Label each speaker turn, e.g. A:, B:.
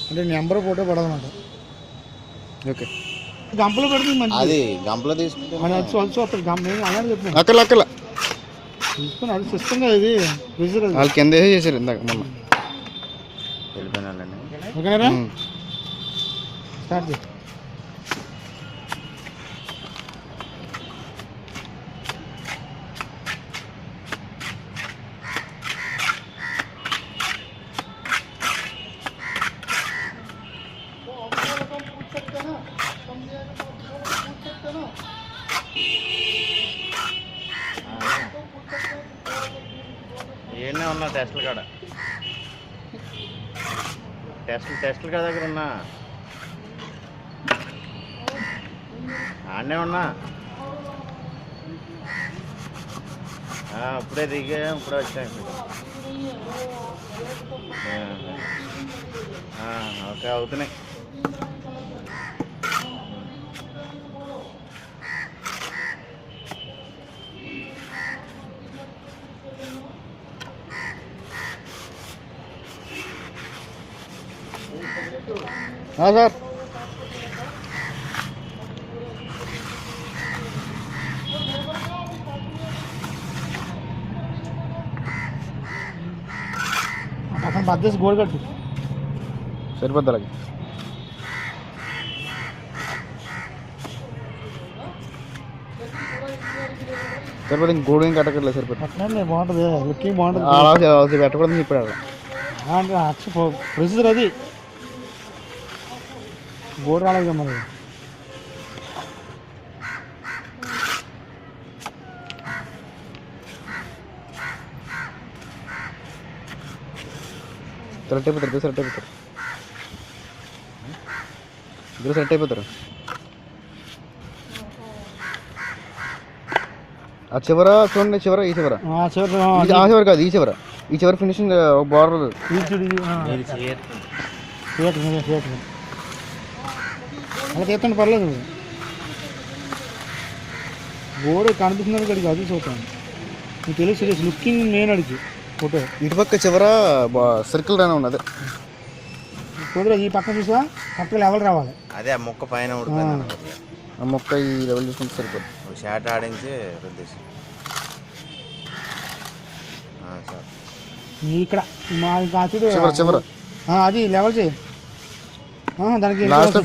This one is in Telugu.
A: అంటే నెంబర్ ఫోటో పడదన్నమాట.
B: ఓకే,
A: గంపలో పెడితే మంచి.
C: అది గంపలో తీసుకుంటే
A: అలానే చెప్పాను
B: అక్కల అక్కల
A: తీసుకుని అది సిస్టమ్ కదా ఇది ఫ్రిడ్జ్
B: వాళ్ళు కింద చేశారు ఇందాక మొన్న.
C: వెళ్ళిపోయిన వాళ్ళని
A: ఓకేనా స్టార్ట్ చేయి.
C: ఏనే ఉన్నా టెస్టులు కాడ టెస్టులు కాడ దగ్గర ఉన్నా ఆడనే ఉన్నా. ఇప్పుడే దిగా ఇప్పుడే వచ్చాను. ఓకే అవుతున్నాయి.
B: సార్
A: పక్కన బద్దేసి గోడ కట్టు
B: సరిపోద్ది. అలాగే సరిపోతే ఇంక గోడ ఇంకా కట్టకట్లేదు. సరిపోతుంది.
A: అట్లనే బాగుంటుంది, లుకింగ్ బాగుంటుంది.
B: అలా పెట్టకూడదు ఇప్పుడు.
A: ప్రొసీజర్ అది గోడ రాలేదు మరి.
B: సెలెక్ట్ అయిపోతారు, ఇద్దరు సెలెక్ట్ అయిపోతారు, ఇద్దరు సెలెక్ట్ అయిపోతారు. ఆ చివర చూడండి, చివర ఈ చివర, ఆ చివర కాదు ఈ చివర, ఈ చివర ఫినిషింగ్ బార్డర్
A: అలా తీస్తాను పర్లేదు. గోడ కనిపిస్తున్నది కడిగి అది చూస్తాను. నీకు తెలుసు సీరియస్ లుకింగ్ మెయిన్ అడిగి ఫోటో.
B: ఇటుపక్క చివర సర్కిల్ రానే ఉన్నది.
A: కుదర ఈ పక్కన చూసా పక్కన లెవెల్ రావాలి.
C: అదే ఆ మొక్క పైన ఉడిపోయింది.
B: ఆ మొక్క ఈ లెవెల్ చూసుకుంటే సరిపోతుంది.
C: షాట్ ఆడించి రుద్దేసి
A: ఇక్కడ మా కాచుడు
B: చివర చివర
A: అది లెవెల్ చేయి. దానికి
B: లాస్ట్